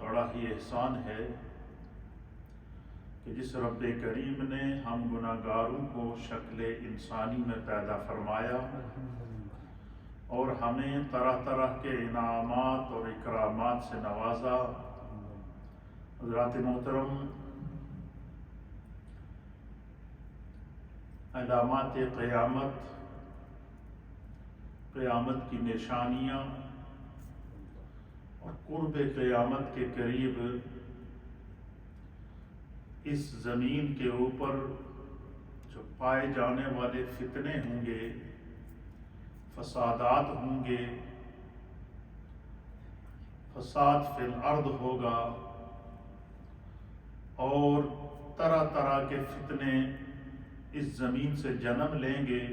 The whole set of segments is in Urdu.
بڑا ہی احسان ہے کہ جس رب کریم نے ہم گناہگاروں کو شکل انسانی میں پیدا فرمایا اور ہمیں طرح طرح کے انعامات اور اکرامات سے نوازا۔ حضرات محترم، علامات قیامت، قیامت کی نشانیاں اور قرب قیامت کے قریب اس زمین کے اوپر جو پائے جانے والے فتنے ہوں گے، فسادات ہوں گے، فساد فی الارض ہوگا اور طرح طرح کے فتنے اس زمین سے جنم لیں گے،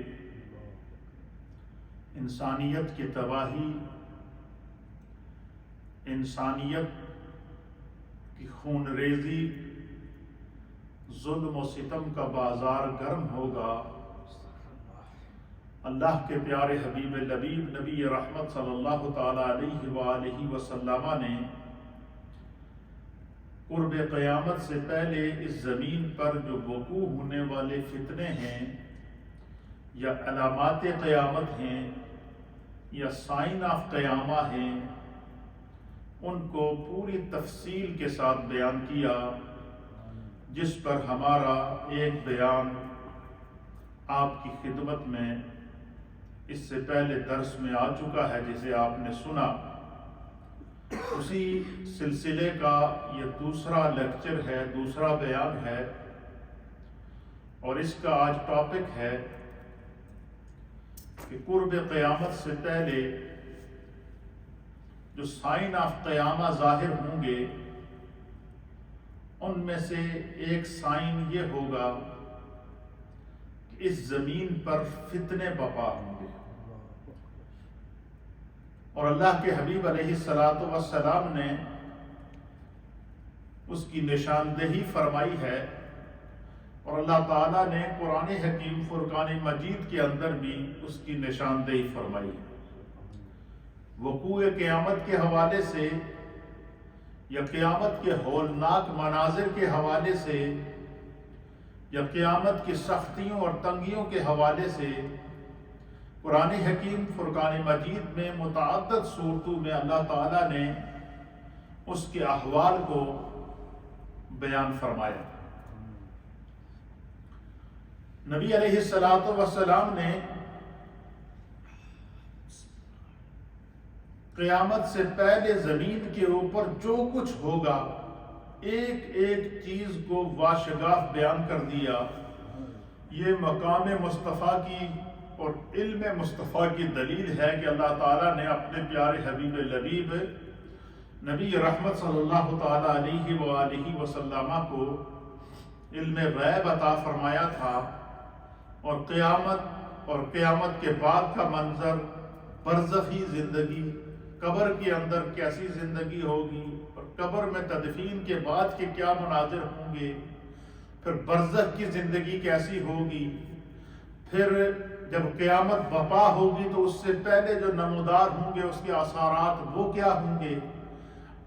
انسانیت کی تباہی، انسانیت کی خون ریزی، ظلم و ستم کا بازار گرم ہوگا۔ اللہ کے پیارے حبیب لبیب نبی رحمت صلی اللہ تعالی علیہ وآلہ وسلم نے قرب قیامت سے پہلے اس زمین پر جو وقوع ہونے والے فتنے ہیں یا علامات قیامت ہیں یا سائن آف قیامہ ہیں، ان کو پوری تفصیل کے ساتھ بیان کیا، جس پر ہمارا ایک بیان آپ کی خدمت میں اس سے پہلے درس میں آ چکا ہے، جسے آپ نے سنا۔ اسی سلسلے کا یہ دوسرا لیکچر ہے، دوسرا بیان ہے، اور اس کا آج ٹاپک ہے کہ قرب قیامت سے پہلے جو سائن آف قیامہ ظاہر ہوں گے، ان میں سے ایک سائن یہ ہوگا کہ اس زمین پر فتنے برپا ہوں گے، اور اللہ کے حبیب علیہ السلام نے اس کی نشاندہی فرمائی ہے، اور اللہ تعالیٰ نے قرآن حکیم فرقان مجید کے اندر بھی اس کی نشاندہی فرمائی ہے۔ وقوع قیامت کے حوالے سے یا قیامت کے ہولناک مناظر کے حوالے سے یا قیامت کی سختیوں اور تنگیوں کے حوالے سے قرآن حکیم فرقان مجید میں متعدد صورتوں میں اللہ تعالیٰ نے اس کے احوال کو بیان فرمایا۔ نبی علیہ السلام نے قیامت سے پہلے زمین کے اوپر جو کچھ ہوگا ایک ایک چیز کو واشگاف بیان کر دیا۔ یہ مقام مصطفیٰ کی اور علم مصطفیٰ کی دلیل ہے کہ اللہ تعالیٰ نے اپنے پیارے حبیب لبیب نبی رحمت صلی اللہ تعالیٰ علیہ وآلہ وسلم کو علم غیب عطا فرمایا تھا، اور قیامت کے بعد کا منظر، برزخی زندگی، قبر کے اندر کیسی زندگی ہوگی، اور قبر میں تدفین کے بعد کے کیا مناظر ہوں گے، پھر برزخ کی زندگی کیسی ہوگی، پھر جب قیامت برپا ہوگی تو اس سے پہلے جو نمودار ہوں گے اس کے آثارات وہ کیا ہوں گے،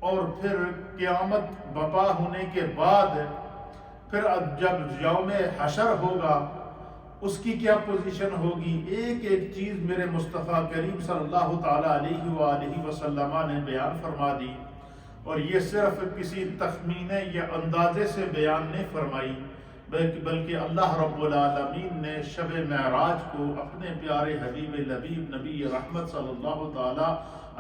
اور پھر قیامت برپا ہونے کے بعد پھر جب یوم حشر ہوگا اس کی کیا پوزیشن ہوگی، ایک ایک چیز میرے مصطفیٰ کریم صلی اللہ تعالیٰ علیہ وآلہ وسلم نے بیان فرما دی، اور یہ صرف کسی تخمینے یا اندازے سے بیان نہیں فرمائی، بلکہ اللہ رب العالمین نے شب معراج کو اپنے پیارے حبیب لبیب نبی رحمت صلی اللہ تعالیٰ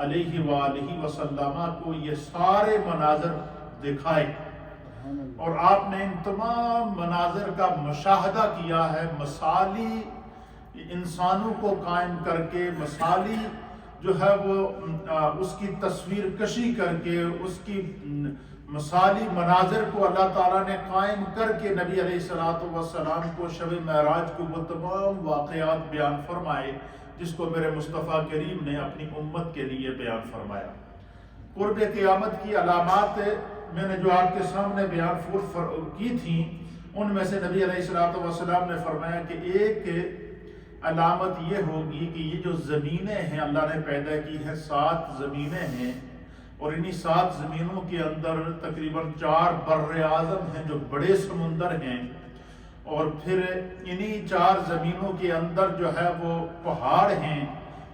علیہ وآلہ وسلم کو یہ سارے مناظر دکھائے، اور آپ نے ان تمام مناظر کا مشاہدہ کیا ہے، مثالی انسانوں کو قائم کر کے، مثالی جو ہے وہ اس کی تصویر کشی کر کے، اس کی مثالی مناظر کو اللہ تعالیٰ نے قائم کر کے نبی علیہ السلام کو شب معراج کو وہ تمام واقعات بیان فرمائے جس کو میرے مصطفیٰ کریم نے اپنی امت کے لیے بیان فرمایا۔ قرب قیامت کی علامات میں نے جو آپ کے سامنے بیان کی تھیں، ان میں سے نبی علیہ السلام نے فرمایا کہ ایک علامت یہ ہوگی کہ یہ جو زمینیں ہیں اللہ نے پیدا کی ہیں، 7 زمینیں ہیں، اور انہی 7 زمینوں کے اندر تقریباً 4 بر اعظم ہیں جو بڑے سمندر ہیں، اور پھر انہی 4 زمینوں کے اندر جو ہے وہ پہاڑ ہیں،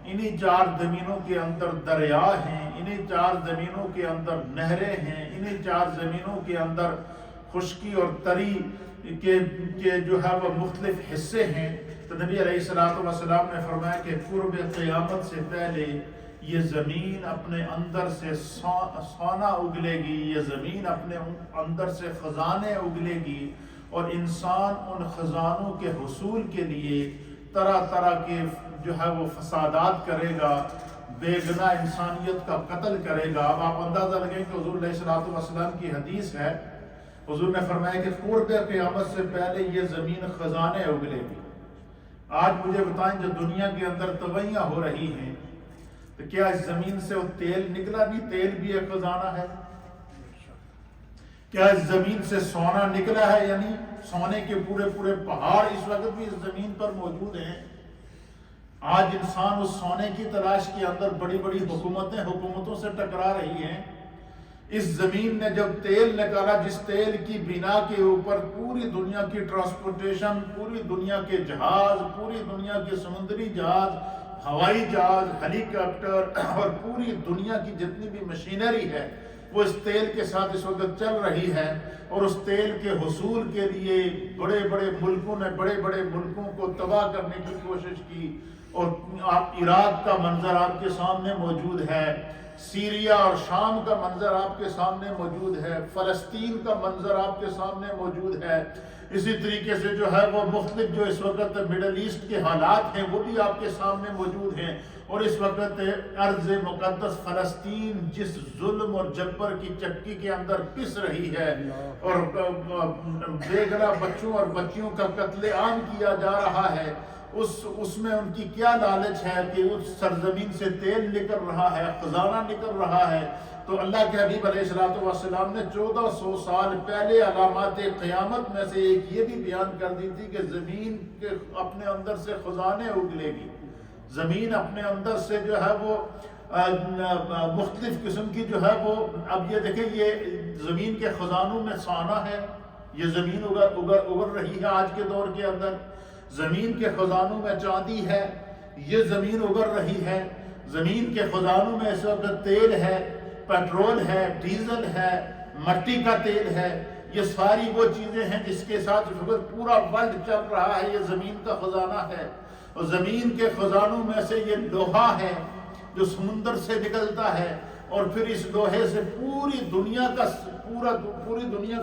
انہی 4 زمینوں کے اندر دریا ہیں، انہی 4 زمینوں کے اندر نہریں ہیں، انہی 4 زمینوں کے اندر خشکی اور تری کے جو ہے وہ مختلف حصے ہیں۔ تو نبی علیہ السلام نے فرمایا کہ قرب قیامت سے پہلے یہ زمین اپنے اندر سے سونا اگلے گی، یہ زمین اپنے اندر سے خزانے اگلے گی، اور انسان ان خزانوں کے حصول کے لیے طرح طرح کے جو ہے وہ فسادات کرے گا، بے گناہ انسانیت کا قتل کرے گا۔ اب آپ اندازہ لگیں کہ حضور علیہ السلام کی حدیث ہے، حضور نے فرمایا کہ قرب قیامت سے پہلے یہ زمین خزانے اگلے گی۔ آج مجھے بتائیں جو دنیا کے اندر تباہیاں ہو رہی ہیں، تو کیا اس زمین سے وہ تیل نکلا نہیں؟ تیل بھی ایک خزانہ ہے۔ کیا اس زمین سے سونا نکلا ہے؟ یعنی سونے کے پورے پورے پہاڑ اس وقت بھی اس زمین پر موجود ہیں۔ آج انسان اس سونے کی تلاش کے اندر بڑی بڑی حکومتوں سے ٹکرا رہی ہیں۔ اس زمین نے جب تیل نکالا، جس تیل کی بنا کے اوپر پوری دنیا کی ٹرانسپورٹیشن، پوری دنیا کے جہاز، پوری دنیا کے سمندری جہاز، ہوائی جہاز، ہیلی کاپٹر اور پوری دنیا کی جتنی بھی مشینری ہے وہ اس تیل کے ساتھ اس وقت چل رہی ہے، اور اس تیل کے حصول کے لیے بڑے بڑے ملکوں نے بڑے بڑے ملکوں کو تباہ کرنے کی کوشش کی۔ اور آپ عراق کا منظر آپ کے سامنے موجود ہے، سیریا اور شام کا منظر آپ کے سامنے موجود ہے، فلسطین کا منظر آپ کے سامنے موجود ہے۔ اسی طریقے سے جو ہے وہ مختلف جو اس وقت مڈل ایسٹ کے حالات ہیں وہ بھی آپ کے سامنے موجود ہیں، اور اس وقت ارض مقدس فلسطین جس ظلم اور جبر کی چکی کے اندر پس رہی ہے، اور بے گناہ بچوں اور بچیوں کا قتل عام کیا جا رہا ہے، اس میں ان کی کیا لالچ ہے کہ اس سرزمین سے تیل نکل رہا ہے، خزانہ نکل رہا ہے۔ تو اللہ کے حبیب علیہ السلام نے 1400 سال پہلے علامات قیامت میں سے ایک یہ بھی بیان کر دی تھی کہ زمین کے اپنے اندر سے خزانے اگلے گی۔ زمین اپنے اندر سے جو ہے وہ مختلف قسم کی جو ہے وہ، اب یہ دیکھیں یہ زمین کے خزانوں میں سونا ہے، یہ زمین اگر رہی ہے آج کے دور کے اندر۔ زمین کے خزانوں میں چاندی ہے، یہ زمین اگر رہی ہے۔ زمین کے خزانوں میں اس وقت تیل ہے، پیٹرول ہے، ڈیزل ہے، مٹی کا تیل ہے، یہ ساری وہ چیزیں ہیں جس کے ساتھ اس وقت پورا ورلڈ چل رہا ہے، یہ زمین کا خزانہ ہے۔ اور زمین کے خزانوں میں سے یہ لوہا ہے جو سمندر سے نکلتا ہے، اور پھر اس لوہے سے پوری دنیا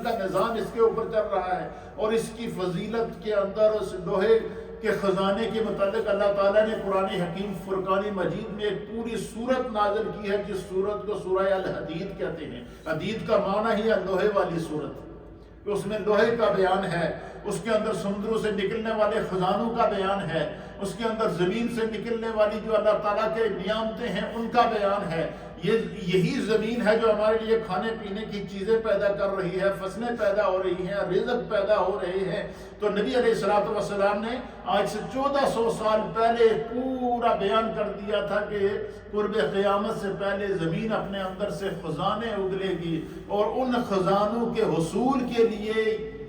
کا نظام اس کے اوپر چل رہا ہے۔ اور اس کی فضیلت کے اندر اس لوہے کے خزانے کے متعلق اللہ تعالیٰ نے قرآن حکیم فرقان مجید میں ایک پوری سورت نازل کی ہے، جس سورت کو سورہ الحدید کہتے ہیں۔ حدید کا معنی ہی ہے لوہے والی سورت، کہ اس میں لوہے کا بیان ہے، اس کے اندر سمندروں سے نکلنے والے خزانوں کا بیان ہے، اس کے اندر زمین سے نکلنے والی جو اللہ تعالیٰ کے نعمتیں ہیں ان کا بیان ہے۔ یہی زمین ہے جو ہمارے لیے کھانے پینے کی چیزیں پیدا کر رہی ہے، فصلیں پیدا ہو رہی ہیں، رزق پیدا ہو رہے ہیں۔ تو نبی علیہ السلام نے آج سے 1400 سال پہلے پورا بیان کر دیا تھا کہ قرب قیامت سے پہلے زمین اپنے اندر سے خزانے اگلے گی، اور ان خزانوں کے حصول کے لیے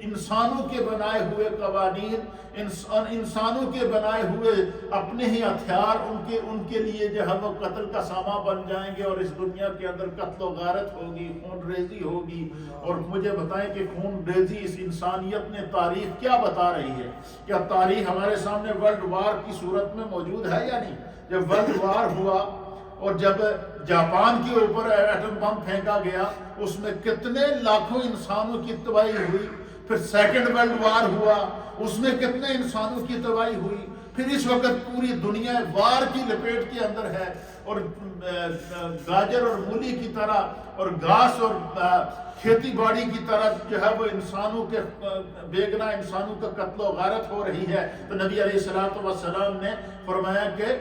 انسانوں کے بنائے ہوئے قوانین، انسانوں کے بنائے ہوئے اپنے ہی ہتھیار ان کے لیے جو ہے وہ قتل کا سامان بن جائیں گے، اور اس دنیا کے اندر قتل و غارت ہوگی، خون ریزی ہوگی۔ اور مجھے بتائیں کہ خون ریزی اس انسانیت نے تاریخ کیا بتا رہی ہے؟ کیا تاریخ ہمارے سامنے ورلڈ وار کی صورت میں موجود ہے یا نہیں؟ جب ورلڈ وار ہوا اور جب جاپان کے اوپر ایٹم بم پھینکا گیا، اس میں کتنے لاکھوں انسانوں کی تباہی ہوئی۔ پھر سیکنڈ ورلڈ وار ہوا، اس میں کتنے انسانوں کی تباہی ہوئی۔ پھر اس وقت پوری دنیا وار کی لپیٹ کے اندر ہے، اور گاجر اور مولی کی طرح اور گھاس اور کھیتی باڑی کی طرح جو ہے وہ انسانوں کے بے گناہ انسانوں کا قتل و غارت ہو رہی ہے۔ تو نبی علیہ السلام نے فرمایا کہ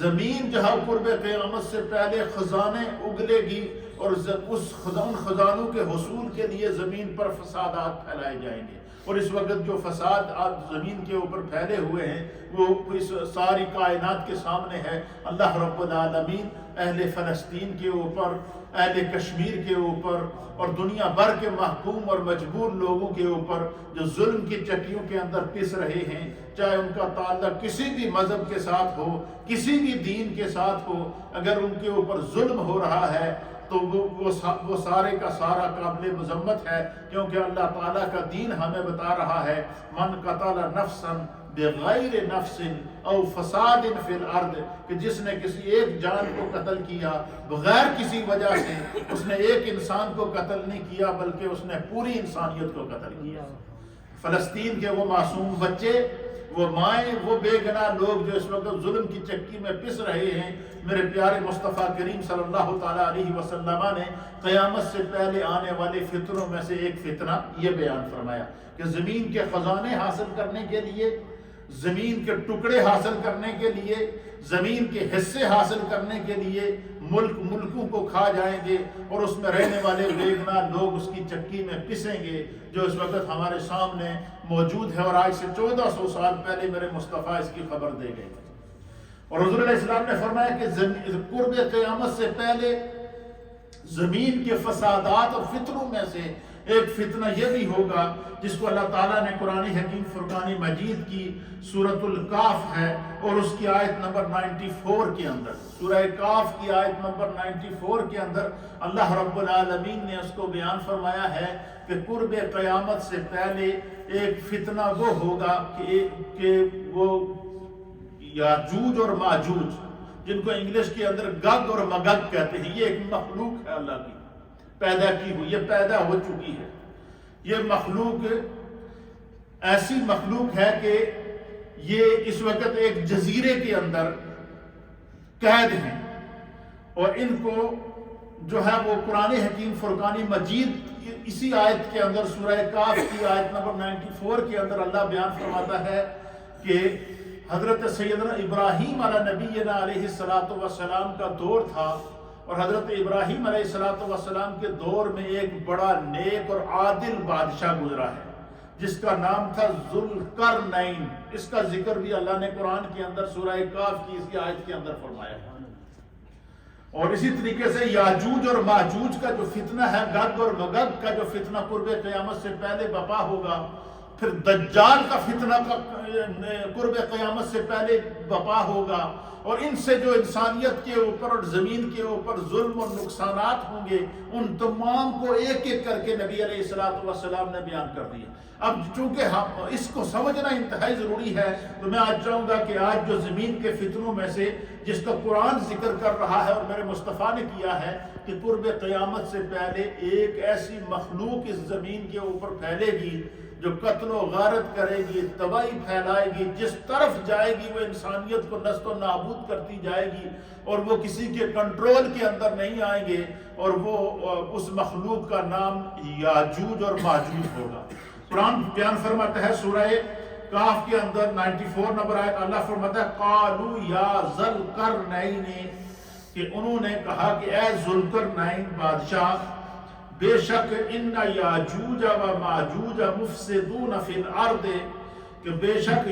زمین جو ہے قرب قیامت سے پہلے خزانے اگلے گی، اور ان خزانوں کے حصول کے لیے زمین پر فسادات پھیلائے جائیں گے۔ اور اس وقت جو فساد آپ زمین کے اوپر پھیلے ہوئے ہیں وہ اس ساری کائنات کے سامنے ہے۔ اللہ رب العالمین اہل فلسطین کے اوپر، اہل کشمیر کے اوپر اور دنیا بھر کے محکوم اور مجبور لوگوں کے اوپر جو ظلم کی چکیوں کے اندر پس رہے ہیں، چاہے ان کا تعلق کسی بھی مذہب کے ساتھ ہو، کسی بھی دین کے ساتھ ہو، اگر ان کے اوپر ظلم ہو رہا ہے تو وہ سارے کا سارا قابل مذمت ہے، کیونکہ اللہ تعالیٰ کا دین ہمیں بتا رہا ہے من قتل نفسا بغیر نفس او فساد فی الارض، کہ جس نے کسی ایک جان کو قتل کیا بغیر کسی وجہ سے، اس نے ایک انسان کو قتل نہیں کیا بلکہ اس نے پوری انسانیت کو قتل کیا۔ فلسطین کے وہ معصوم بچے، وہ مائیں، وہ بے گناہ لوگ جو اس وقت ظلم کی چکی میں پس رہے ہیں، میرے پیارے مصطفیٰ کریم صلی اللہ تعالیٰ علیہ وسلم نے قیامت سے پہلے آنے والے فتنوں میں سے ایک فتنہ یہ بیان فرمایا کہ زمین کے خزانے حاصل کرنے کے لیے، زمین کے ٹکڑے حاصل کرنے کے لیے، زمین کے حصے حاصل کرنے کے لیے ملکوں کو کھا جائیں گے اور اس میں رہنے والے بے گناہ لوگ اس کی چکی میں پسیں گے، جو اس وقت ہمارے سامنے موجود ہے اور آج سے 1400 سال پہلے میرے مصطفیٰ اس کی خبر دے گئے۔ اور حضور علیہ السلام نے فرمایا کہ قرب قیامت سے پہلے زمین کے فسادات اور فتنوں میں سے ایک فتنہ یہ بھی ہوگا جس کو اللہ تعالیٰ نے قرآن حکیم فرقان مجید کی سورۃ الکاف ہے اور اس کی آیت نمبر 94 کے اندر، سورہ کاف کی آیت نمبر 94 کے اندر اللہ رب العالمین نے اس کو بیان فرمایا ہے کہ قرب قیامت سے پہلے ایک فتنہ وہ ہوگا کہ وہ یاجوج اور ماجوج، جن کو انگلش کے اندر گگ اور مگگ کہتے ہیں، یہ ایک مخلوق ہے اللہ کی پیدا کی ہوئی، یہ پیدا ہو چکی ہے۔ یہ مخلوق ایسی مخلوق ہے کہ یہ اس وقت ایک جزیرے کے اندر قید ہیں، اور ان کو جو ہے وہ قرآن حکیم فرقان مجید اسی آیت کے اندر سورہ کاف کی آیت نمبر 94 کے اندر اللہ بیان فرماتا ہے کہ حضرت سیدنا ابراہیم علیہ نبینا علیہ السلام کا دور تھا، اور حضرت ابراہیم علیہ السلام کے دور میں ایک بڑا نیک اور عادل بادشاہ گزرا ہے جس کا نام تھا ذوالقرنین۔ اس کا ذکر بھی اللہ نے قرآن کے اندر سورہ کاف کی اسی آیت کے اندر فرمایا ہے۔ اور اسی طریقے سے یاجوج اور ماجوج کا جو فتنہ ہے، گگ اور مگگ کا جو فتنہ قرب قیامت سے پہلے برپا ہوگا، پھر دجال کا فتنہ قرب قیامت سے پہلے برپا ہوگا، اور ان سے جو انسانیت کے اوپر اور زمین کے اوپر ظلم اور نقصانات ہوں گے ان تمام کو ایک ایک کر کے نبی علیہ السلام نے بیان کر دیا۔ اب چونکہ اس کو سمجھنا انتہائی ضروری ہے، تو میں آج چاہوں گا کہ آج جو زمین کے فتنوں میں سے جس کا قرآن ذکر کر رہا ہے اور میرے مصطفیٰ نے کیا ہے کہ قرب قیامت سے پہلے ایک ایسی مخلوق اس زمین کے اوپر پھیلے گی جو قتل و غارت کرے گی، تباہی پھیلائے گی، جس طرف جائے گی وہ انسانیت کو نست و نابود کرتی جائے گی، اور وہ کسی کے کنٹرول کے اندر نہیں آئیں گے، اور وہ اس مخلوق کا نام یاجوج اور ماجوج ہوگا۔ قرآن بیان فرماتا ہے سورہ کاف کے اندر 94 نمبر آیت، اللہ فرماتا ہے قالوا یا ذوالقرنین، کہ انہوں نے کہا کہ اے ذوالقرنین بادشاہ، بے شک ان یاجوج و ماجوج مفسدون فی الارض، کہ بے شک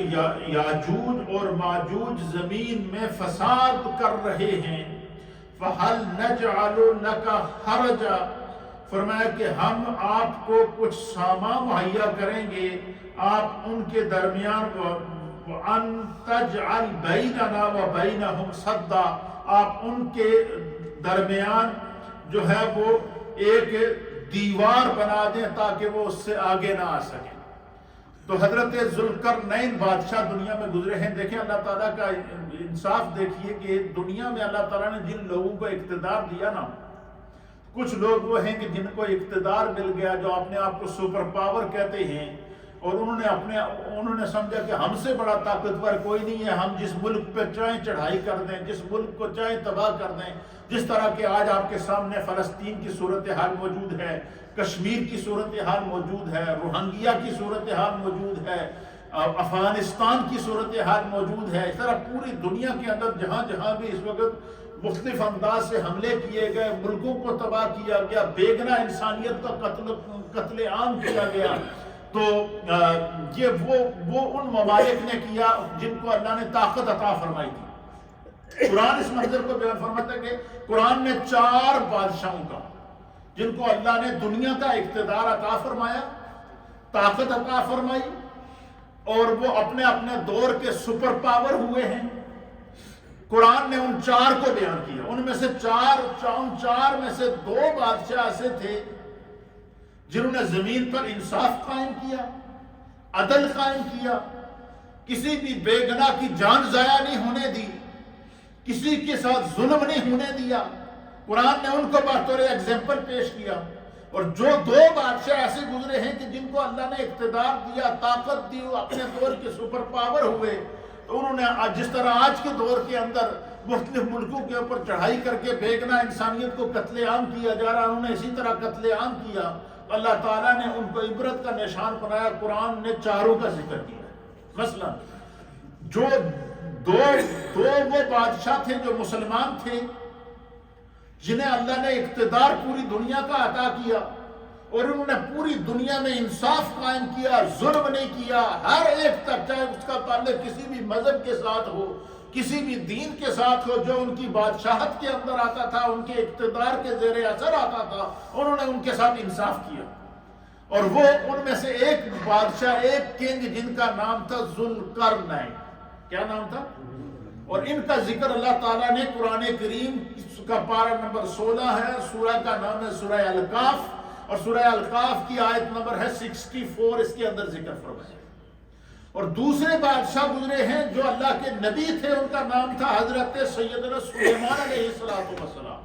یاجوج اور ماجوج زمین میں فساد کر رہے ہیں، فہل نجعل لک خرجا، فرمایا کہ ہم آپ کو کچھ سامان مہیا کریں گے، آپ ان کے درمیان وَأَن تَجْعَلْ بَيْنَنَا وَبَيْنَهُمْ صَدًّا، آپ ان کے درمیان جو ہے وہ ایک دیوار بنا دیں تاکہ وہ اس سے آگے نہ آ سکیں۔ تو حضرت ذوالقرنین بادشاہ دنیا میں گزرے ہیں۔ دیکھیں اللہ تعالیٰ کا انصاف دیکھیے کہ دنیا میں اللہ تعالیٰ نے جن لوگوں کو اقتدار دیا نا، کچھ لوگ وہ ہیں کہ جن کو اقتدار مل گیا، جو اپنے آپ کو سپر پاور کہتے ہیں، اور انہوں نے سمجھا کہ ہم سے بڑا طاقتور کوئی نہیں ہے، ہم جس ملک پہ چاہیں چڑھائی کر دیں، جس ملک کو چاہیں تباہ کر دیں، جس طرح کہ آج آپ کے سامنے فلسطین کی صورتحال موجود ہے، کشمیر کی صورتحال موجود ہے، روہنگیا کی صورتحال موجود ہے، افغانستان کی صورتحال موجود ہے، اس طرح پوری دنیا کے اندر جہاں جہاں بھی اس وقت مختلف انداز سے حملے کیے گئے، ملکوں کو تباہ کیا گیا، بے گناہ انسانیت کا قتل عام کیا گیا، تو یہ وہ ان ممالک نے کیا جن کو اللہ نے طاقت عطا فرمائی تھی۔ قرآن اس منظر کو بیان فرماتا ہے کہ قرآن نے 4 بادشاہوں کا، جن کو اللہ نے دنیا کا اقتدار عطا فرمایا، طاقت عطا فرمائی، اور وہ اپنے اپنے دور کے سپر پاور ہوئے ہیں، قرآن نے ان 4 کو بیان کیا۔ ان میں سے 4 میں سے 2 بادشاہ ایسے تھے جنہوں نے زمین پر انصاف قائم کیا، عدل قائم کیا، کسی بھی بے گناہ کی جان ضائع نہیں ہونے دی، کسی کے ساتھ ظلم نہیں ہونے دیا۔ قرآن نے ان کو بطور ایگزامپل پیش کیا۔ اور جو 2 بادشاہ ایسے گزرے ہیں کہ جن کو اللہ نے اقتدار دیا، طاقت دی، وہ اپنے دور کے سپر پاور ہوئے، تو انہوں نے جس طرح آج کے دور کے اندر مختلف ملکوں کے اوپر چڑھائی کر کے بے گناہ انسانیت کو قتل عام کیا جا رہا، انہوں نے اسی طرح قتل عام کیا۔ اللہ تعالیٰ نے ان کو عبرت کا نشان بنایا۔ قرآن نے 4 کا ذکر کیا۔ مثلا جو دو وہ بادشاہ تھے جو مسلمان تھے، جنہیں اللہ نے اقتدار پوری دنیا کا عطا کیا، اور انہوں نے پوری دنیا میں انصاف قائم کیا، ظلم نہیں کیا، ہر ایک تک، چاہے اس کا تعلق کسی بھی مذہب کے ساتھ ہو، کسی بھی دین کے ساتھ ہو، جو ان کی بادشاہت کے اندر آتا تھا، ان کے اقتدار کے زیر اثر آتا تھا، انہوں نے ان کے ساتھ انصاف کیا۔ اور وہ ان میں سے ایک بادشاہ، ایک کنگ، جن کا نام تھا ذوالقرنین۔ کیا نام تھا؟ اور ان کا ذکر اللہ تعالیٰ نے قرآن کریم کا پارہ نمبر 16 ہے، سورہ کا نام ہے سورہ الکاف، اور سورہ الکاف کی آیت نمبر ہے 64، اس کے اندر ذکر فرمایا۔ اور دوسرے بادشاہ گزرے ہیں جو اللہ کے نبی تھے، ان کا نام تھا حضرت سیدنا سلیمان علیہ السلام۔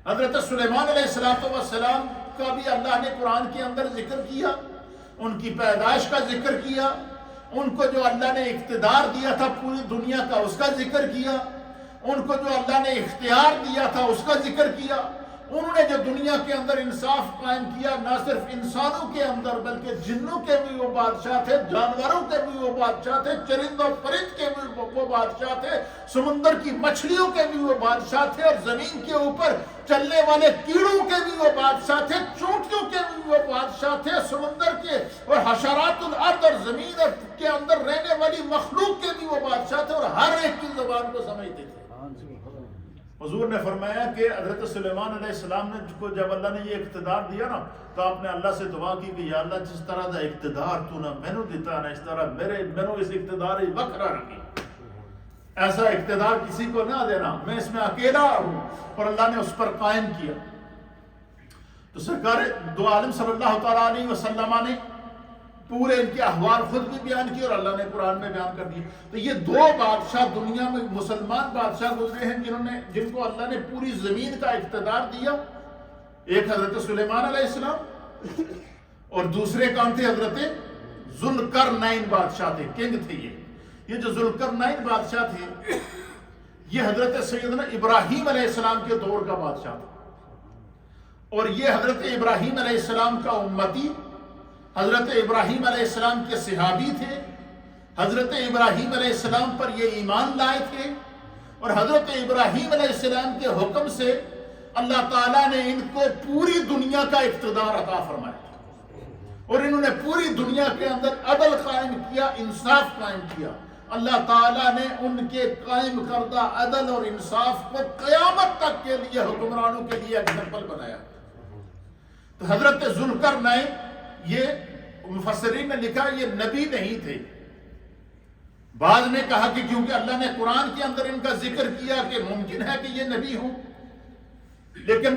حضرت سلیمان علیہ السلام کا بھی اللہ نے قرآن کے اندر ذکر کیا، ان کی پیدائش کا ذکر کیا، ان کو جو اللہ نے اقتدار دیا تھا پوری دنیا کا اس کا ذکر کیا، ان کو جو اللہ نے اختیار دیا تھا اس کا ذکر کیا۔ انہوں نے جو دنیا کے اندر انصاف قائم کیا، نہ صرف انسانوں کے اندر بلکہ جنوں کے بھی وہ بادشاہ تھے، جانوروں کے بھی وہ بادشاہ تھے، چرند و پرند کے بھی وہ بادشاہ تھے، سمندر کی مچھلیوں کے بھی وہ بادشاہ تھے، اور زمین کے اوپر چلنے والے کیڑوں کے بھی وہ بادشاہ تھے، چونٹیوں کے بھی وہ بادشاہ تھے، سمندر کے اور حشرات الارض اور زمین کے اندر رہنے والی مخلوق کے بھی وہ بادشاہ تھے، اور ہر ایک کی زبان کو سمجھتے تھے۔ حضور نے فرمایا کہ حضرت سلیمان علیہ السلام نے جب اللہ نے یہ اقتدار دیا نا، تو آپ نے اللہ سے دعا کی کہ یا اللہ جس طرح دا اقتدار تو نہ میں نے دیتا نا، اس طرح میں اس اقتدار ہی وکرا رکھی، ایسا اقتدار کسی کو نہ دینا، میں اس میں اکیلا ہوں، اور اللہ نے اس پر قائم کیا۔ تو سرکار دو عالم صلی اللہ تعالیٰ علیہ وسلم نے پورے ان کے احوال خود بھی بیان کیے، اور اللہ نے قرآن میں بیان کر دی۔ تو یہ 2 بادشاہ دنیا میں مسلمان بادشاہ گزرے ہیں جن کو اللہ نے پوری زمین کا اقتدار دیا۔ ایک حضرت سلیمان علیہ السلام، اور دوسرے کون تھے؟ حضرت ذوالقرنین بادشاہ تھے، کنگ تھے۔ یہ جو ذوالقرنین بادشاہ تھے، یہ حضرت سیدنا ابراہیم علیہ السلام کے دور کا بادشاہ تھا، اور یہ حضرت ابراہیم علیہ السلام کا امتی، حضرت ابراہیم علیہ السلام کے صحابی تھے، حضرت ابراہیم علیہ السلام پر یہ ایمان لائے تھے، اور حضرت ابراہیم علیہ السلام کے حکم سے اللہ تعالیٰ نے ان کو پوری دنیا کا اقتدار عطا فرمایا، اور انہوں نے پوری دنیا کے اندر عدل قائم کیا، انصاف قائم کیا۔ اللہ تعالیٰ نے ان کے قائم کردہ عدل اور انصاف کو قیامت تک کے لیے حکمرانوں کے لیے ایگزامپل بنایا۔ تو حضرت ذوالقرنین، یہ مفسرین نے لکھا یہ نبی نہیں تھے۔ بعض نے کہا کہ کیونکہ اللہ نے قرآن کے اندر ان کا ذکر کیا کہ ممکن ہے کہ یہ نبی ہوں، لیکن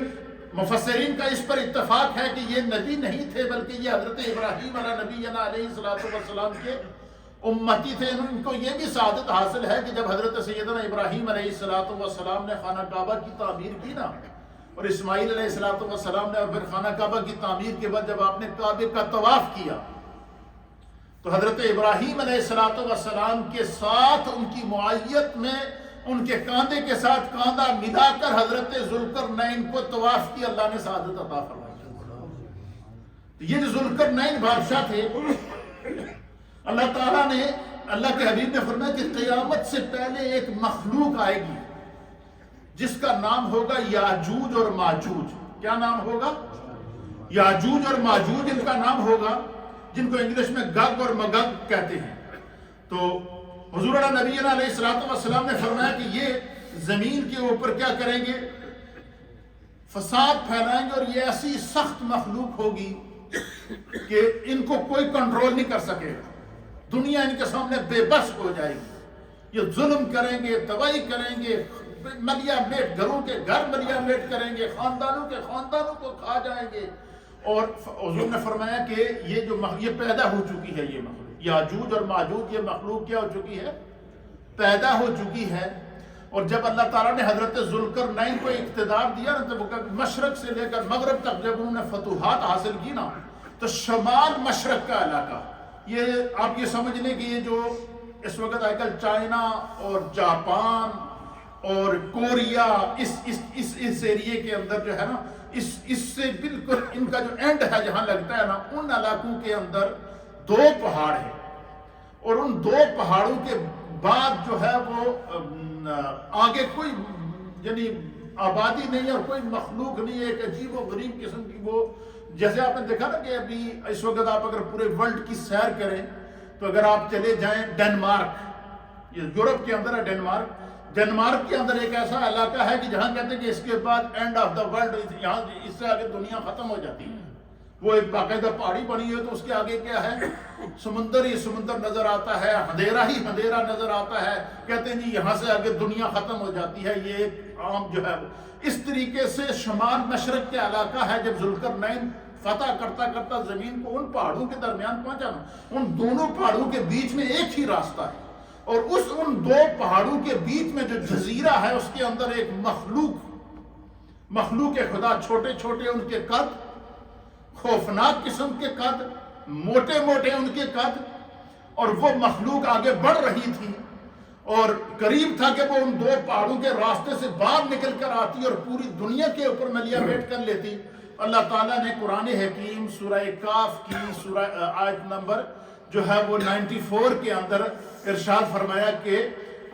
مفسرین کا اس پر اتفاق ہے کہ یہ نبی نہیں تھے، بلکہ یہ حضرت ابراہیم علیہ السلام کے امتی تھے۔ ان کو یہ بھی سعادت حاصل ہے کہ جب حضرت سیدنا ابراہیم علیہ السلام نے خانہ کعبہ کی تعمیر کی نا، اور اسماعیل علیہ السلام نے، اور پھر خانہ کعبہ کی تعمیر کے بعد جب آپ نے کعبے کا طواف کیا، تو حضرت ابراہیم علیہ السلام کے ساتھ ان کی معیت میں ان کے کاندھے کے ساتھ کاندھا ملا کر حضرت ذوالقرنین کو طواف کی، اللہ نے سعادت عطا فرمائی۔ یہ جو ذوالقرنین بادشاہ تھے، اللہ تعالیٰ نے، اللہ کے حبیب نے فرمایا کہ قیامت سے پہلے ایک مخلوق آئے گی جس کا نام ہوگا یاجوج اور ماجوج. کیا نام ہوگا؟ یاجوج اور ماجوج ان کا نام ہوگا، جن کو انگلش میں گگ اور مگگ کہتے ہیں. تو حضور نبی علیہ الصلوۃ والسلام نے فرمایا کہ یہ زمین کے اوپر کیا کریں گے؟ فساد پھیلائیں گے، اور یہ ایسی سخت مخلوق ہوگی کہ ان کو کوئی کنٹرول نہیں کر سکے گا. دنیا ان کے سامنے بے بس ہو جائے گی. یہ ظلم کریں گے، تباہی کریں گے، ملیا میٹ، گھروں کے گھر ملیا میٹ کریں گے، خاندانوں کے خاندانوں کو کھا جائیں گے. اور حضور نے فرمایا کہ یہ پیدا ہو چکی ہے، یہ مخلوق یاجوج اور ماجوج، یہ مخلوق کیا ہو چکی ہے؟ پیدا ہو چکی ہے. اور جب اللہ تعالیٰ نے حضرت ذوالقرنین کو اقتدار دیا نا، تو مشرق سے لے کر مغرب تک جب انہوں نے فتوحات حاصل کی نا، تو شمال مشرق کا علاقہ، یہ آپ یہ سمجھ لیں کہ یہ جو اس وقت آج کل چائنا اور جاپان اور کوریا اس ایریے کے اندر جو ہے نا، اس سے بالکل ان کا جو اینڈ ہے جہاں لگتا ہے نا، ان علاقوں کے اندر 2 پہاڑ ہیں. اور ان 2 پہاڑوں کے بعد جو ہے وہ آگے کوئی یعنی آبادی نہیں ہے اور کوئی مخلوق نہیں ہے. ایک عجیب و غریب قسم کی وہ، جیسے آپ نے دیکھا نا کہ ابھی اس وقت آپ اگر پورے ورلڈ کی سیر کریں تو اگر آپ چلے جائیں ڈنمارک، یہ یورپ کے اندر ہے ڈنمارک کے اندر ایک ایسا علاقہ ہے کہ جہاں کہتے ہیں کہ اس کے بعد اینڈ آف دا ورلڈ، یہاں اس سے آگے دنیا ختم ہو جاتی ہے. وہ ایک باقاعدہ پہاڑی بنی ہے، تو اس کے آگے کیا ہے؟ سمندر ہی سمندر نظر آتا ہے، اندھیرا ہی اندھیرا نظر آتا ہے. کہتے ہیں جی یہاں سے آگے دنیا ختم ہو جاتی ہے. یہ ایک عام جو ہے اس طریقے سے شمال مشرق کے علاقہ ہے. جب ذوالقرنین فتح کرتا کرتا زمین کو ان پہاڑوں کے درمیان پہنچا نا، ان دونوں پہاڑوں کے بیچ میں ایک ہی راستہ ہے، اور ان 2 پہاڑوں کے بیچ میں جو جزیرہ ہے اس کے اندر ایک مخلوق خدا، چھوٹے چھوٹے ان کے قد، خوفناک قسم کے قد، موٹے موٹے ان کے قد، اور وہ مخلوق آگے بڑھ رہی تھی اور قریب تھا کہ وہ ان 2 پہاڑوں کے راستے سے باہر نکل کر آتی اور پوری دنیا کے اوپر ملیا بیٹھ کر لیتی. اللہ تعالیٰ نے قرآن حکیم سورہ کاف کی سورہ آیت نمبر جو ہے وہ 94 کے اندر ارشاد فرمایا کہ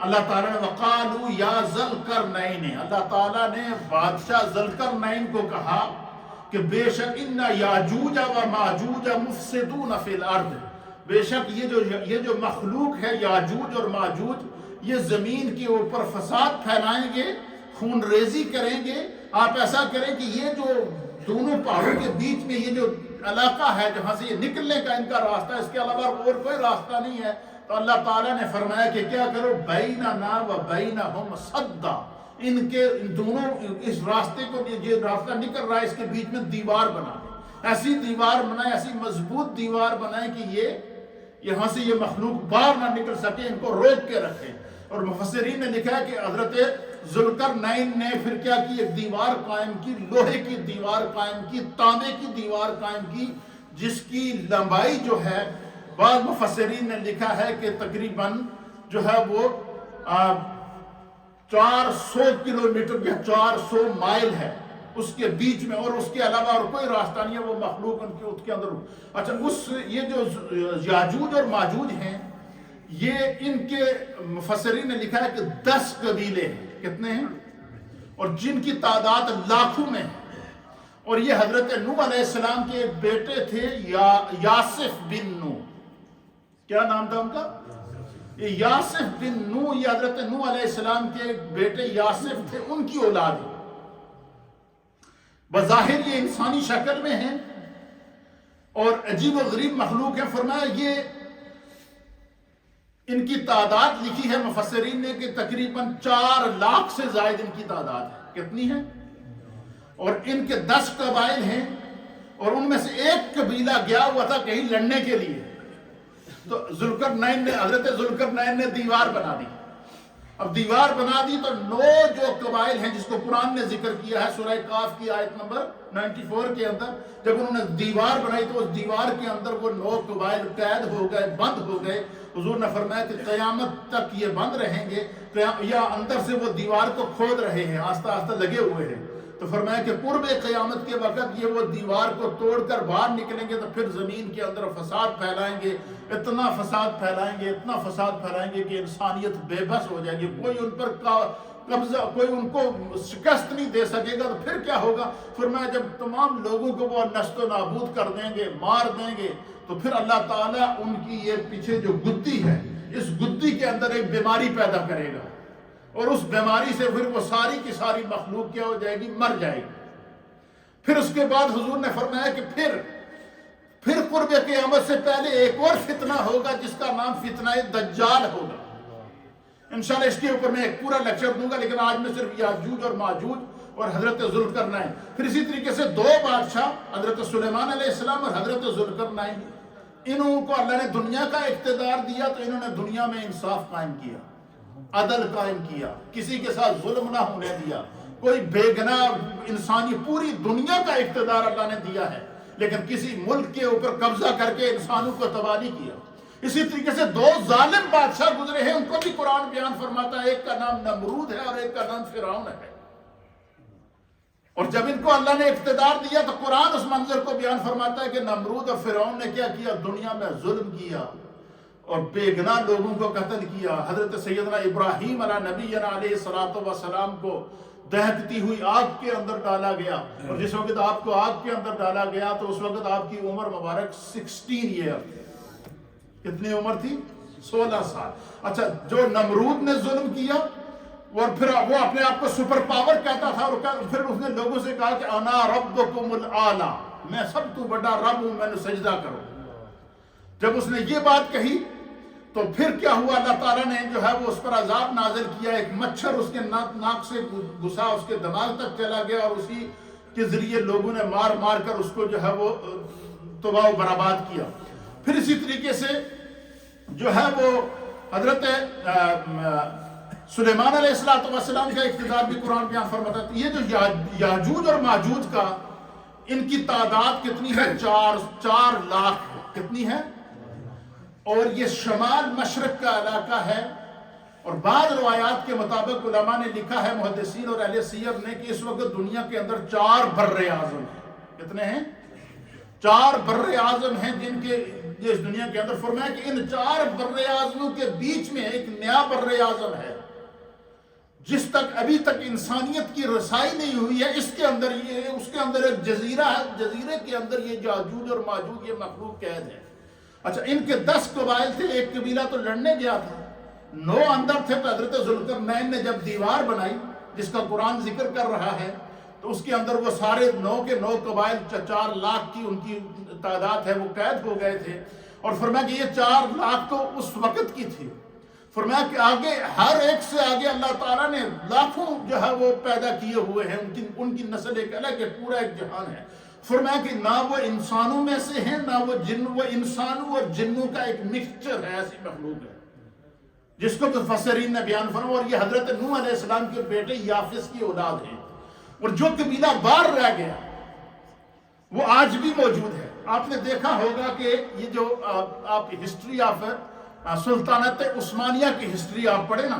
اللہ تعالیٰ نے وقالوا یا ذوالقرنین، اللہ تعالیٰ نے بادشاہ ذوالقرنین کو کہا کہ بے شک ان یاجوج و ماجوج مفسدون فی الارض، بے شک یہ جو مخلوق ہے یاجوج اور ماجوج، یہ زمین کے اوپر فساد پھیلائیں گے، خون ریزی کریں گے. آپ ایسا کریں کہ یہ جو دونوں پہاڑوں کے بیچ میں یہ جو علاقہ ہے جہاں سے یہ نکلنے کا ان کا راستہ ہے، اس کے علاوہ اور کوئی راستہ نہیں ہے. تو اللہ تعالیٰ نے فرمایا کہ کیا کرو، بیننا و بینہم صدا، ان دونوں اس راستے کو، یہ راستہ نکل رہا ہے، اس کے بیچ میں دیوار بنا دیں، ایسی دیوار بنائیں، ایسی مضبوط دیوار بنائیں کہ یہاں سے یہ مخلوق باہر نہ نکل سکے، ان کو روک کے رکھیں. اور مفسرین نے لکھا ہے کہ حضرت ذوالقرنین نے پھر کیا کی، ایک دیوار قائم کی، لوہے کی دیوار قائم کی، تانبے کی دیوار قائم کی، جس کی لمبائی جو ہے بعض مفسرین نے لکھا ہے کہ تقریباً جو ہے وہ 400 کلومیٹر یا 400 مائل ہے اس کے بیچ میں، اور اس کے علاوہ اور کوئی راستہ نہیں ہے. وہ مخلوق اس کے اندر. اچھا، یہ جو یاجوج اور ماجوج ہیں، یہ ان کے مفسرین نے لکھا ہے کہ 10 قبیلے ہیں. کتنے ہیں؟ اور جن کی تعداد لاکھوں میں ہے. اور یہ حضرت نوح علیہ السلام کے ایک بیٹے تھے، یاسف بن نوح. کیا نام تھا ان کا؟ یاسف بن نوح. یہ حضرت نوح علیہ السلام کے ایک بیٹے یاسف تھے، ان کی اولاد ہے. بظاہر یہ انسانی شکل میں ہیں اور عجیب و غریب مخلوق ہے. فرمایا یہ ان کی تعداد لکھی ہے مفسرین نے کہ تقریباً 4 لاکھ سے زائد ان کی تعداد ہے. کتنی ہے؟ اور ان کے 10 قبائل ہیں، اور ان میں سے ایک قبیلہ گیا ہوا تھا کہیں لڑنے کے لیے. تو حضرت ذوالقرنین نے دیوار بنا دی. اب دیوار بنا دی تو 9 جو قبائل ہیں جس کو قرآن نے ذکر کیا ہے سورہ کاف کی آیت نمبر 94 کے اندر، جب انہوں نے دیوار بنائی تو اس دیوار کے اندر وہ 9 قبائل قید ہو گئے، بند ہو گئے. حضور نے فرمایا کہ قیامت تک یہ بند رہیں گے، یا اندر سے وہ دیوار کو کھود رہے ہیں، آہستہ آہستہ لگے ہوئے ہیں. تو فرمایا کہ قرب قیامت کے وقت یہ وہ دیوار کو توڑ کر باہر نکلیں گے تو پھر زمین کے اندر فساد پھیلائیں گے، اتنا فساد پھیلائیں گے، اتنا فساد پھیلائیں گے کہ انسانیت بے بس ہو جائے گی. قبضہ، کوئی ان کو شکست نہیں دے سکے گا، تو پھر کیا ہوگا؟ فرمایا جب تمام لوگوں کو وہ نشت و نابود کر دیں گے، مار دیں گے، تو پھر اللہ تعالیٰ ان کی یہ پیچھے جو گدی ہے، اس گدی کے اندر ایک بیماری پیدا کرے گا، اور اس بیماری سے پھر وہ ساری کی ساری مخلوق کیا ہو جائے گی؟ مر جائے گی۔ پھر اس کے بعد حضور نے فرمایا کہ پھر قرب قیامت سے پہلے ایک اور فتنہ ہوگا جس کا نام فتنہ دجال ہوگا۔ انشاءاللہ اس کے اوپر میں ایک پورا لیکچر دوں گا، لیکن آج میں صرف یاجوج اور ماجوج اور حضرت ذوالقرنین، پھر اسی طریقے سے دو بادشاہ حضرت سلیمان علیہ السلام اور حضرت ذوالقرنین، انہوں کو اللہ نے دنیا کا اقتدار دیا تو انہوں نے دنیا میں انصاف قائم کیا، عدل قائم کیا، کسی کے ساتھ ظلم نہ ہونے دیا، کوئی بے گناہ انسانی، پوری دنیا کا اقتدار اللہ نے دیا ہے، لیکن کسی ملک کے اوپر قبضہ کر کے انسانوں کو تباہ نہیں کیا۔ اسی طریقے سے دو ظالم بادشاہ گزرے ہیں، ان کو بھی قرآن بیان فرماتا ہے، ایک کا نام نمرود ہے اور ایک کا نام فرعون ہے، اور جب ان کو اللہ نے اقتدار دیا تو قرآن اس منظر کو بیان فرماتا ہے کہ نمرود اور فرعون نے کیا کیا؟ دنیا میں ظلم کیا اور بے گناہ لوگوں کو قتل کیا۔ حضرت سیدنا ابراہیم علیہ نبینا علیہ السلام کو دہکتی ہوئی آگ کے اندر ڈالا گیا، اور جس وقت آپ کو آگ کے اندر ڈالا گیا تو اس وقت آپ کی عمر مبارک 16 ایئر، کتنی عمر تھی؟ 16 سال۔ اچھا، جو نمرود نے ظلم کیا اور پھر وہ اپنے آپ کو سپر پاور کہتا تھا، اور پھر اس نے لوگوں سے کہا کہ انا ربکم الاعلی، میں سب تو بڑا رب ہوں، میں نے سجدہ کرو۔ جب اس نے یہ بات کہی تو پھر کیا ہوا؟ اللہ تعالیٰ نے جو ہے وہ اس پر عذاب نازل کیا، ایک مچھر اس کے ناک سے گھسا، اس کے دماغ تک چلا گیا، اور اسی کے ذریعے لوگوں نے مار مار کر اس کو جو ہے وہ تباہ و برباد کیا۔ پھر اسی طریقے سے جو ہے وہ حضرت سلیمان علیہ السلام کا اقتدار بھی قرآن بیان فرماتا ہے۔ یہ جو یاجوج اور ماجوج کا، ان کی تعداد کتنی ہے؟ 4 لاکھ، کتنی ہے؟ اور یہ شمال مشرق کا علاقہ ہے، اور بعض روایات کے مطابق علماء نے لکھا ہے، محدثین اور اہل سیر نے، کہ اس وقت دنیا کے اندر 4 بر اعظم ہیں۔ کتنے ہیں؟ 4 بر اعظم ہیں جن کے اس دنیا کے اندر فرمایا کہ ان 4 بر اعظموں کے بیچ میں ایک نیا بر اعظم ہے جس تک ابھی تک انسانیت کی رسائی نہیں ہوئی ہے۔ اس کے اندر ایک جزیرہ ہے، جزیرے کے اندر یہ یاجوج اور ماجوج، یہ مخلوق قید ہے۔ اچھا، ان کے 10 قبائل تھے، ایک قبیلہ تو لڑنے گیا تھا، 9 اندر تھے، تو حضرت ذوالقرنین نے جب دیوار بنائی جس کا قرآن ذکر کر رہا ہے، تو اس کے اندر وہ سارے 9 کے 9 قبائل، 4 لاکھ کی ان کی تعداد ہے، وہ قید ہو گئے تھے، اور فرمایا کہ یہ 4 لاکھ تو اس وقت کی تھی۔ فرمایا کہ آگے ہر ایک سے آگے اللہ تعالیٰ نے لاکھوں جو ہے وہ پیدا کیے ہوئے ہیں، ان کی نسل ایک الگ ہے، پورا ایک جہان ہے۔ فرمایا کہ نہ وہ انسانوں میں سے ہیں، نہ وہ انسانوں اور جنوں کا ایک مکسچر ہے، ایسی مخلوق ہے جس کو مفسرین نے بیان فرمایا، اور یہ حضرت نوح علیہ السلام کے بیٹے یافس کی اولاد ہیں، اور جو قبیلہ باہر رہ گیا وہ آج بھی موجود ہے۔ آپ نے دیکھا ہوگا کہ یہ جو آپ ہسٹری آف سلطنت عثمانیہ کی ہسٹری آپ پڑھیں نا،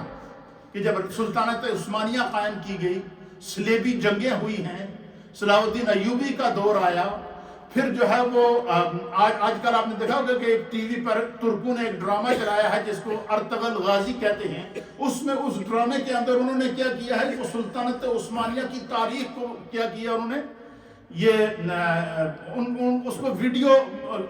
کہ جب سلطنت عثمانیہ قائم کی گئی، صلیبی جنگیں ہوئی ہیں، صلاح الدین ایوبی کا دور آیا، پھر جو ہے وہ آج کل آپ نے دیکھا ہوگا کہ ایک ٹی وی پر ترکوں نے ایک ڈرامہ چلایا ہے جس کو ارطغرل غازی کہتے ہیں۔ اس ڈرامے کے اندر انہوں نے کیا کیا ہے کہ سلطنت عثمانیہ کی تاریخ کو کیا کیا، انہوں نے اس کو ویڈیو،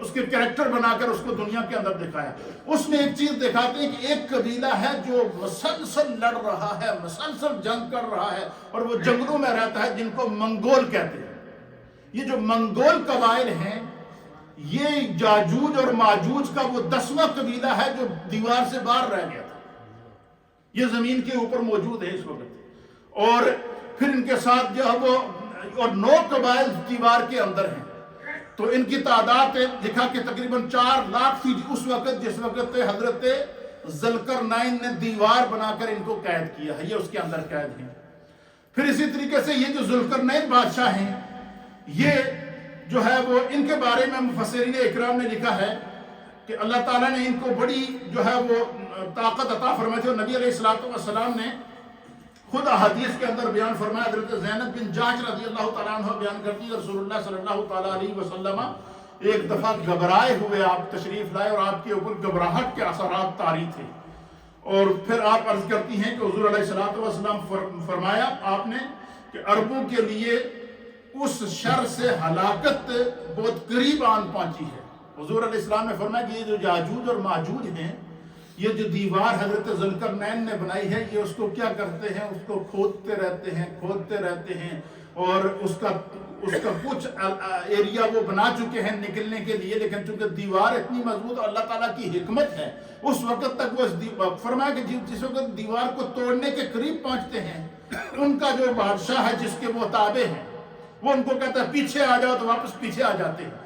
اس کے کریکٹر بنا کر اس کو دنیا کے اندر دکھایا۔ اس میں ایک چیز دکھاتے ہیں کہ ایک قبیلہ ہے جو مسلسل لڑ رہا ہے، مسلسل جنگ کر رہا ہے، اور وہ جنگلوں میں رہتا ہے، جن کو منگول کہتے ہیں۔ یہ جو منگول قبائل ہیں، یہ یاجوج اور ماجوج کا وہ 10واں قبیلہ ہے جو دیوار سے باہر رہ گیا تھا، یہ زمین کے اوپر موجود ہے اس وقت، اور پھر ان کے ساتھ جو ہے وہ اور 9 قبائل دیوار کے اندر ہیں، تو ان کی تعداد لکھا کہ تقریباً 4 لاکھ تھی اس وقت، جس وقت حضرت ذوالقرنین نے دیوار بنا کر ان کو قید کیا ہے، یہ اس کے اندر قید ہیں۔ پھر اسی طریقے سے یہ جو ذوالقرنین بادشاہ ہیں، یہ جو ہے وہ ان کے بارے میں مفسرین اکرام نے لکھا ہے کہ اللہ تعالیٰ نے ان کو بڑی جو ہے وہ طاقت عطا فرمائی تھی، اور نبی علیہ السلام نے خود احادیث کے اندر بیان فرمایا۔ حضرت زینب بن جاش رضی اللہ تعالیٰ عنہ بیان کرتی ہے، رسول اللہ صلی اللہ تعالیٰ علیہ وسلم ایک دفعہ گھبرائے ہوئے آپ تشریف لائے، اور آپ کے اوپر گھبراہٹ کے اثرات طاری تھے، اور پھر آپ عرض کرتی ہیں کہ حضور علیہ السلام فرمایا آپ نے کہ عربوں کے لیے اس شر سے ہلاکت بہت قریب آن پہنچی ہے۔ حضور علیہ السلام نے فرمایا کہ یہ جو یاجوج اور ماجوج ہیں، یہ جو دیوار حضرت ذوالقرنین نے بنائی ہے، یہ اس کو کیا کرتے ہیں، اس کو کھودتے رہتے ہیں اور اس کا کچھ ایریا وہ بنا چکے ہیں نکلنے کے لیے، لیکن چونکہ دیوار اتنی مضبوط اور اللہ تعالیٰ کی حکمت ہے، اس وقت تک وہ فرمایا کہ جس وقت دیوار کو توڑنے کے قریب پہنچتے ہیں، ان کا جو بادشاہ ہے جس کے وہ تابع ہیں، وہ ان کو کہتا ہے پیچھے آ جاؤ، تو واپس پیچھے آ جاتے ہیں۔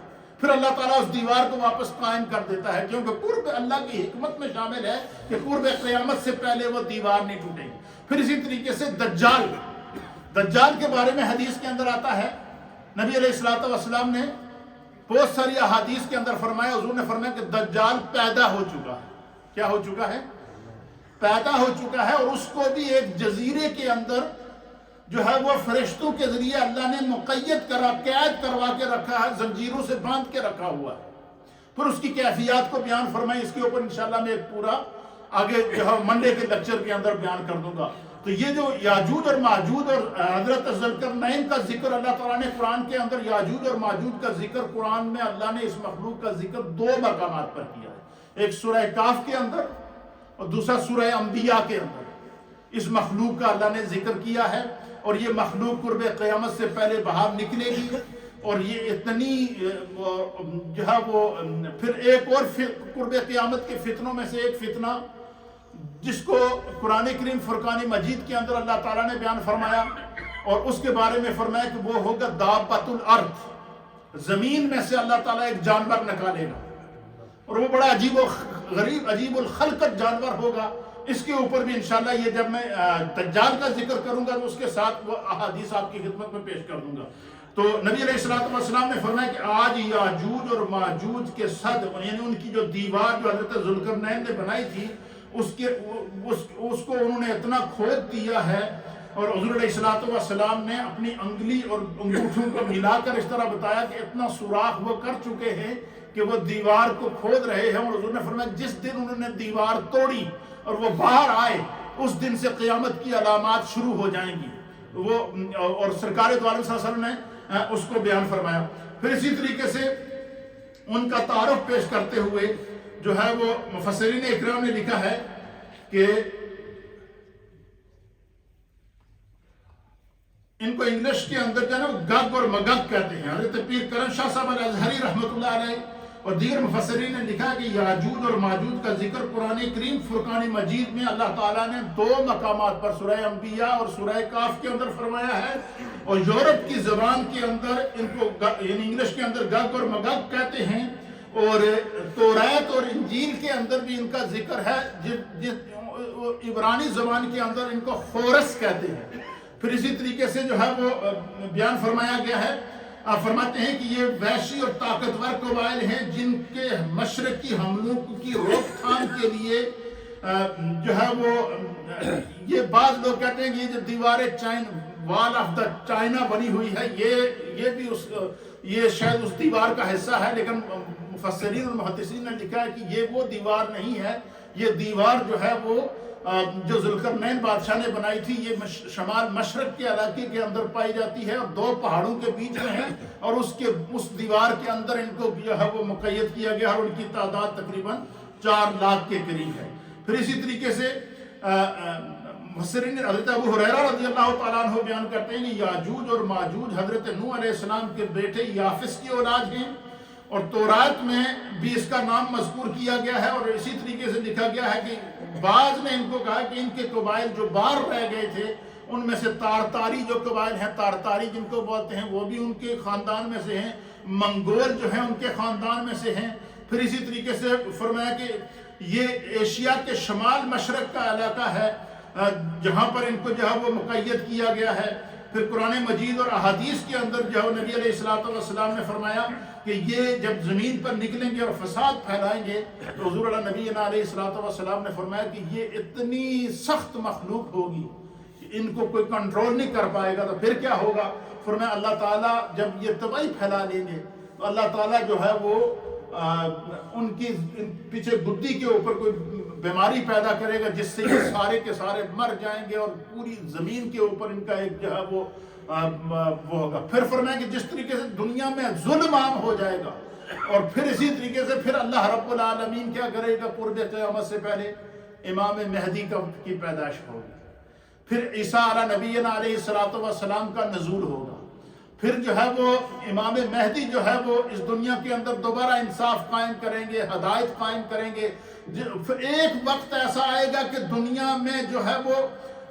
پھر اللہ تعالیٰ اس دیوار کو واپس قائم کر دیتا ہے، کیونکہ قرب اللہ کی حکمت میں شامل ہے کہ قرب قیامت سے پہلے وہ دیوار نہیں ٹوٹے گی۔ پھر اسی طریقے سے دجال کے بارے میں حدیث کے اندر آتا ہے، نبی علیہ السلام نے بہت ساری احادیث کے اندر فرمایا، حضور نے فرمایا کہ دجال پیدا ہو چکا ہے۔ کیا ہو چکا ہے؟ پیدا ہو چکا ہے، اور اس کو بھی ایک جزیرے کے اندر جو ہے وہ فرشتوں کے ذریعے اللہ نے قید کروا کے رکھا ہے، زنجیروں سے باندھ کے رکھا ہوا ہے۔ پھر اس کی کیفیات کو بیان فرمائی، اس کے اوپر انشاءاللہ میں ایک پورا آگے جو ہے منڈے کے لیکچر کے اندر بیان کر دوں گا۔ تو یہ جو یاجوج اور ماجوج اور حضرت ذوالقرنین کا ذکر اللہ تعالیٰ نے قرآن کے اندر، یاجوج اور ماجوج کا ذکر قرآن میں اللہ نے اس مخلوق کا ذکر 2 مقامات پر کیا ہے، ایک سورہ کاف کے اندر اور دوسرا سورہ انبیاء کے اندر اس مخلوق کا اللہ نے ذکر کیا ہے۔ اور یہ مخلوق قرب قیامت سے پہلے باہر نکلے گی، اور یہ اتنی جو ہے وہ پھر ایک اور قرب قیامت کے فتنوں میں سے ایک فتنہ جس کو قرآن کریم فرقان مجید کے اندر اللہ تعالیٰ نے بیان فرمایا، اور اس کے بارے میں فرمایا کہ وہ ہوگا دابۃ الارض، زمین میں سے اللہ تعالیٰ ایک جانور نکالے گا، اور وہ بڑا عجیب و غریب عجیب الخلقت جانور ہوگا۔ اس کے اوپر بھی انشاءاللہ یہ جب میں دجال کا ذکر کروں گا تو اس کے ساتھ وہ احادیث آپ کی خدمت میں پیش کر دوں گا۔ تو نبی علیہ السلام نے فرمایا کہ آج یاجوج اور ماجوج کے صد، یعنی ان کی جو دیوار جو حضرت ذوالقرنین نے بنائی تھی، اس کو انہوں نے اتنا کھود دیا ہے، اور حضور علیہ السلام نے اپنی انگلی اور انگوٹھوں کو ملا کر اس طرح بتایا کہ اتنا سوراخ وہ کر چکے ہیں کہ وہ دیوار کو کھود رہے ہیں۔ اور حضور نے فرمایا جس دن انہوں نے دیوار توڑی اور وہ باہر آئے، اس دن سے قیامت کی علامات شروع ہو جائیں گی۔ وہ اور سرکار دو عالم صلی اللہ علیہ وسلم نے اس کو بیان فرمایا۔ پھر اسی طریقے سے ان کا تعارف پیش کرتے ہوئے جو ہے وہ مفسرین اکرام نے لکھا ہے کہ ان کو انگلش کے اندر جو ہے نا گگ اور مگگ کہتے ہیں۔ حضرت پیر کرن شاہ صاحب الازہری رحمۃ اللہ علیہ اور دیگر مفسرین نے لکھا کہ یاجوج اور ماجوج کا ذکر قرآن کریم فرقان مجید میں اللہ تعالیٰ نے 2 مقامات پر سورہ انبیاء اور سورہ کاف کے اندر فرمایا ہے، اور یورپ کی زبان کے اندر ان کو یعنی انگلش کے اندر گگ اور مگگ کہتے ہیں، اور توریت اور انجیل کے اندر بھی ان کا ذکر ہے، عبرانی زبان کے اندر ان کو خورس کہتے ہیں۔ پھر اسی طریقے سے جو ہے وہ بیان فرمایا گیا ہے، فرماتے ہیں کہ یہ وحشی اور طاقتور قبائل ہیں جن کے مشرقی حملوں کی روک تھام کے لیے جو ہے وہ یہ بعض لوگ کہتے ہیں کہ یہ جو دیوار وال آف دا چائنا بنی ہوئی ہے، یہ شاید اس دیوار کا حصہ ہے، لیکن مفسرین اور محدثین نے لکھا ہے کہ یہ وہ دیوار نہیں ہے، یہ دیوار جو ہے وہ جو ذوالقرنین بادشاہ نے بنائی تھی، یہ شمال مشرق کے علاقے کے اندر پائی جاتی ہے، اور 2 پہاڑوں کے بیچ میں ہے، اور اس دیوار کے اندر ان کو جو ہے وہ مقید کیا گیا، اور ان کی تعداد تقریباً 4 لاکھ کے قریب ہے۔ پھر اسی طریقے سے مفسرین حضرت ابو ہریرہ رضی اللہ تعالیٰ عنہ بیان کرتے ہیں کہ یاجوج اور ماجوج حضرت نوح علیہ السلام کے بیٹے یافس کی اولاد ہیں، اور تورات میں بھی اس کا نام مذکور کیا گیا ہے، اور اسی طریقے سے لکھا گیا ہے کہ بعض نے ان کو کہا کہ ان کے قبائل جو باہر رہ گئے تھے ان میں سے تارتاری جو قبائل ہیں، تارتاری جن کو بولتے ہیں، وہ بھی ان کے خاندان میں سے ہیں، منگول جو ہیں ان کے خاندان میں سے ہیں۔ پھر اسی طریقے سے فرمایا کہ یہ ایشیا کے شمال مشرق کا علاقہ ہے جہاں پر ان کو جو ہے وہ مقید کیا گیا ہے۔ پھر قرآن مجید اور احادیث کے اندر جو ہے نبی علیہ السلام نے فرمایا کہ یہ جب زمین پر نکلیں گے اور فساد پھیلائیں گے، تو حضور نبی علیہ السلام نے فرمایا کہ یہ اتنی سخت مخلوق ہوگی کہ ان کو کوئی کنٹرول نہیں کر پائے گا۔ تو پھر کیا ہوگا؟ فرمایا اللہ تعالیٰ جب یہ تباہی پھیلا لیں گے تو اللہ تعالیٰ جو ہے وہ ان کی پیچھے گدی کے اوپر کوئی بیماری پیدا کرے گا جس سے یہ سارے کے سارے مر جائیں گے اور پوری زمین کے اوپر ان کا ایک جو ہے وہ ہوگا. پھر فرمایا کہ جس طریقے سے دنیا میں ظلم عام ہو جائے گا اور پھر اسی طریقے سے پھر اللہ رب العالمین کیا کرے گا, قرب قیامت سے پہلے امام مہدی کی پیدائش ہوگی, پھر عیسیٰ علی نبینا علیہ الصلوۃ والسلام کا نزول ہوگا, پھر جو ہے وہ امام مہدی جو ہے وہ اس دنیا کے اندر دوبارہ انصاف قائم کریں گے, ہدایت قائم کریں گے. پھر ایک وقت ایسا آئے گا کہ دنیا میں جو ہے وہ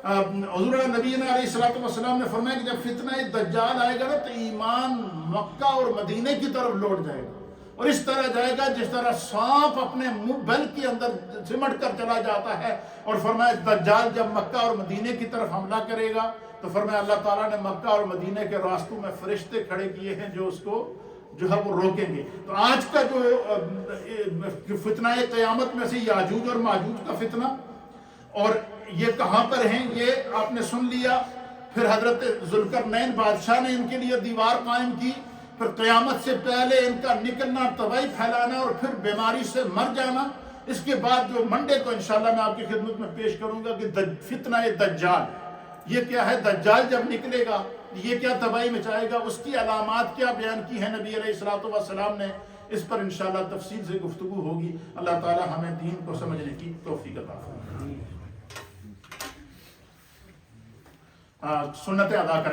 حضور نبینا علیہ الصلوۃ والسلام نے فرمایا کہ جب فتنہ دجال آئے گا نا تو ایمان مکہ اور مدینے کی طرف لوٹ جائے گا, اور اس طرح جائے گا جس طرح سانپ اپنے بل کے اندر سمٹ کر چلا جاتا ہے. اور فرمایا دجال جب مکہ اور مدینے کی طرف حملہ کرے گا تو فرمایا اللہ تعالیٰ نے مکہ اور مدینے کے راستوں میں فرشتے کھڑے کیے ہیں جو اس کو جو ہے وہ روکیں گے. تو آج کا جو فتنہ قیامت میں سے یاجوج اور ماجوج کا فتنہ, اور یہ کہاں پر ہیں یہ آپ نے سن لیا. پھر حضرت ذوالقرنین بادشاہ نے ان کے لیے دیوار قائم کی, پھر قیامت سے پہلے ان کا نکلنا, تباہی پھیلانا اور پھر بیماری سے مر جانا. اس کے بعد جو منڈے کو انشاءاللہ میں آپ کی خدمت میں پیش کروں گا کہ فتنہ دجال یہ کیا ہے, دجال جب نکلے گا یہ کیا تباہی مچائے گا, اس کی علامات کیا بیان کی ہیں نبی علیہ الصلوۃ والسلام نے, اس پر انشاءاللہ تفصیل سے گفتگو ہوگی. اللہ تعالی ہمیں دین کو سمجھنے کی توفیق عطا فرمائے. سنتیں ادا کریں.